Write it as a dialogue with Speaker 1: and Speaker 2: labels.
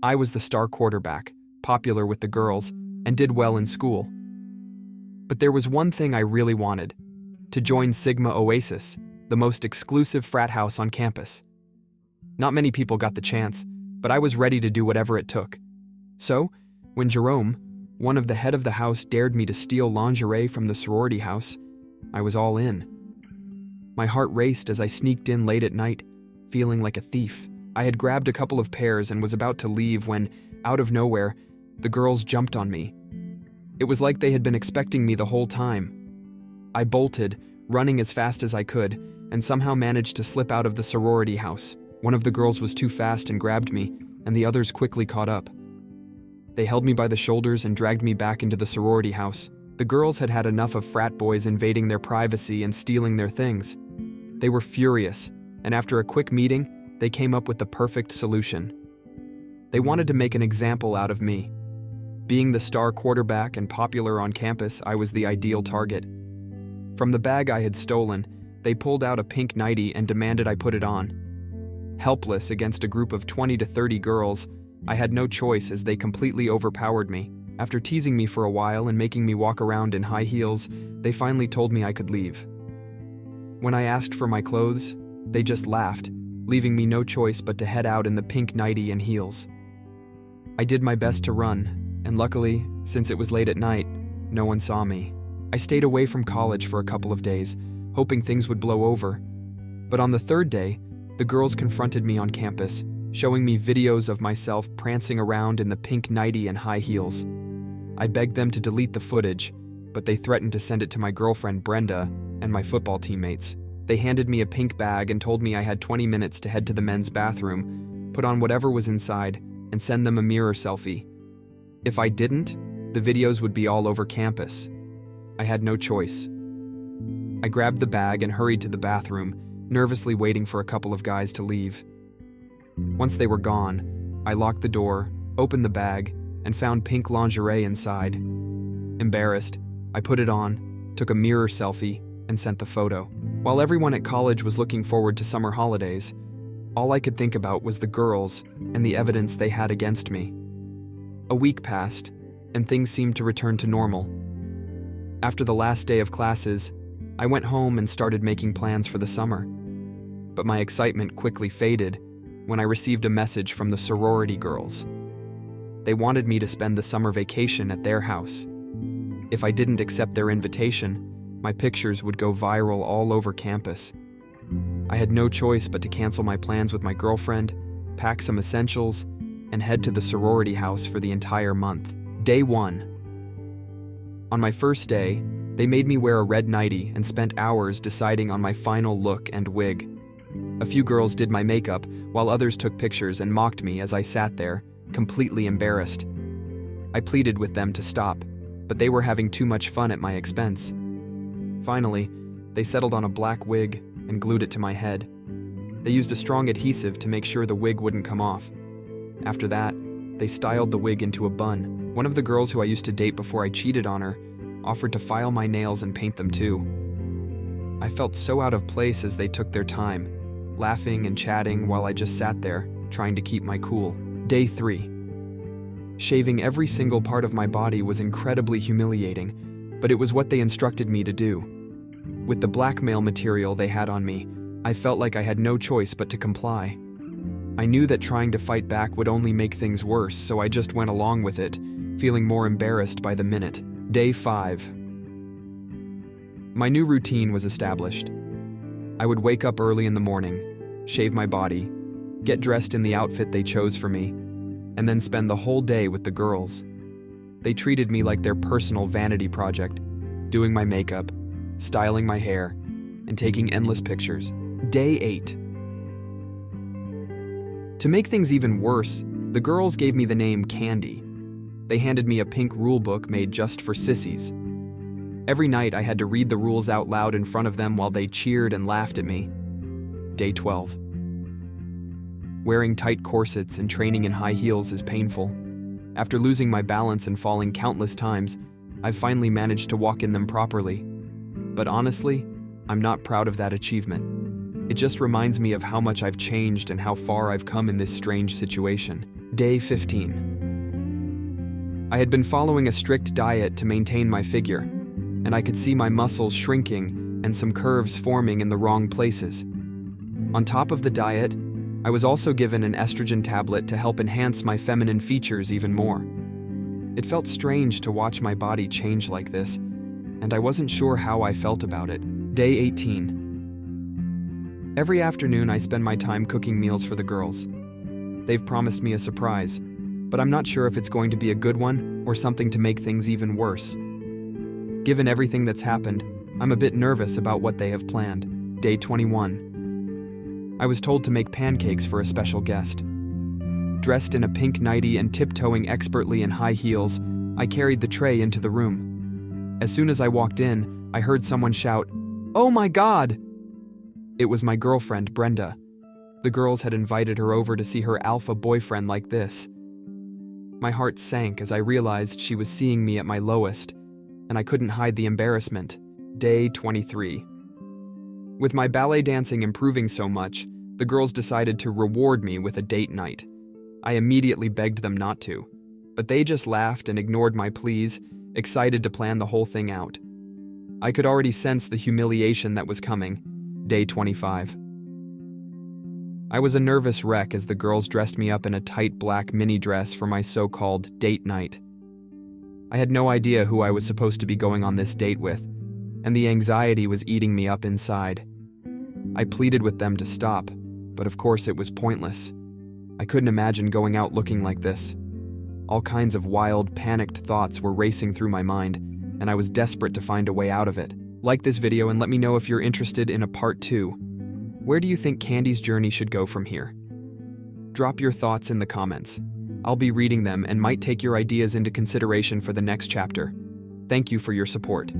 Speaker 1: I was the star quarterback, popular with the girls, and did well in school. But there was one thing I really wanted: to join Sigma Oasis, the most exclusive frat house on campus. Not many people got the chance, but I was ready to do whatever it took. So, when Jerome, one of the head of the house, dared me to steal lingerie from the sorority house, I was all in. My heart raced as I sneaked in late at night, feeling like a thief. I had grabbed a couple of pairs and was about to leave when, out of nowhere, the girls jumped on me. It was like they had been expecting me the whole time. I bolted, running as fast as I could, and somehow managed to slip out of the sorority house. One of the girls was too fast and grabbed me, and the others quickly caught up. They held me by the shoulders and dragged me back into the sorority house. The girls had had enough of frat boys invading their privacy and stealing their things. They were furious, and after a quick meeting, they came up with the perfect solution. They wanted to make an example out of me. Being the star quarterback and popular on campus, I was the ideal target. From the bag I had stolen, they pulled out a pink nightie and demanded I put it on. Helpless against a group of 20 to 30 girls, I had no choice as they completely overpowered me. After teasing me for a while and making me walk around in high heels, they finally told me I could leave. When I asked for my clothes, they just laughed, leaving me no choice but to head out in the pink nightie and heels. I did my best to run, and luckily, since it was late at night, no one saw me. I stayed away from college for a couple of days, hoping things would blow over. But on the third day, the girls confronted me on campus, showing me videos of myself prancing around in the pink nightie and high heels. I begged them to delete the footage, but they threatened to send it to my girlfriend Brenda and my football teammates. They handed me a pink bag and told me I had 20 minutes to head to the men's bathroom, put on whatever was inside, and send them a mirror selfie. If I didn't, the videos would be all over campus. I had no choice. I grabbed the bag and hurried to the bathroom, nervously waiting for a couple of guys to leave. Once they were gone, I locked the door, opened the bag, and found pink lingerie inside. Embarrassed, I put it on, took a mirror selfie, and sent the photo. While everyone at college was looking forward to summer holidays, all I could think about was the girls and the evidence they had against me. A week passed, and things seemed to return to normal. After the last day of classes, I went home and started making plans for the summer. But my excitement quickly faded when I received a message from the sorority girls. They wanted me to spend the summer vacation at their house. If I didn't accept their invitation, my pictures would go viral all over campus. I had no choice but to cancel my plans with my girlfriend, pack some essentials, and head to the sorority house for the entire month. Day 1. On my first day, they made me wear a red nightie and spent hours deciding on my final look and wig. A few girls did my makeup, while others took pictures and mocked me as I sat there, completely embarrassed. I pleaded with them to stop, but they were having too much fun at my expense. Finally, they settled on a black wig and glued it to my head. They used a strong adhesive to make sure the wig wouldn't come off. After that, they styled the wig into a bun. One of the girls who I used to date before I cheated on her offered to file my nails and paint them too. I felt so out of place as they took their time, laughing and chatting while I just sat there, trying to keep my cool. Day 3. Shaving every single part of my body was incredibly humiliating, but it was what they instructed me to do. With the blackmail material they had on me, I felt like I had no choice but to comply. I knew that trying to fight back would only make things worse, so I just went along with it, feeling more embarrassed by the minute. Day 5. My new routine was established. I would wake up early in the morning, shave my body, get dressed in the outfit they chose for me, and then spend the whole day with the girls. They treated me like their personal vanity project, doing my makeup, styling my hair, and taking endless pictures. Day 8. To make things even worse, the girls gave me the name Candy. They handed me a pink rule book made just for sissies. Every night I had to read the rules out loud in front of them while they cheered and laughed at me. Day 12. Wearing tight corsets and training in high heels is painful. After losing my balance and falling countless times, I've finally managed to walk in them properly. But honestly, I'm not proud of that achievement. It just reminds me of how much I've changed and how far I've come in this strange situation. Day 15. I had been following a strict diet to maintain my figure, and I could see my muscles shrinking and some curves forming in the wrong places. On top of the diet, I was also given an estrogen tablet to help enhance my feminine features even more. It felt strange to watch my body change like this, and I wasn't sure how I felt about it. Day 18. Every afternoon I spend my time cooking meals for the girls. They've promised me a surprise, but I'm not sure if it's going to be a good one or something to make things even worse. Given everything that's happened, I'm a bit nervous about what they have planned. Day 21. I was told to make pancakes for a special guest. Dressed in a pink nightie and tiptoeing expertly in high heels, I carried the tray into the room. As soon as I walked in, I heard someone shout, "Oh my God!" It was my girlfriend, Brenda. The girls had invited her over to see her alpha boyfriend like this. My heart sank as I realized she was seeing me at my lowest, and I couldn't hide the embarrassment. Day 23. With my ballet dancing improving so much, the girls decided to reward me with a date night. I immediately begged them not to, but they just laughed and ignored my pleas, excited to plan the whole thing out. I could already sense the humiliation that was coming. Day 25. I was a nervous wreck as the girls dressed me up in a tight black mini dress for my so-called date night. I had no idea who I was supposed to be going on this date with, and the anxiety was eating me up inside. I pleaded with them to stop, but of course it was pointless. I couldn't imagine going out looking like this. All kinds of wild, panicked thoughts were racing through my mind, and I was desperate to find a way out of it. Like this video and let me know if you're interested in a part 2. Where do you think Candy's journey should go from here? Drop your thoughts in the comments. I'll be reading them and might take your ideas into consideration for the next chapter. Thank you for your support.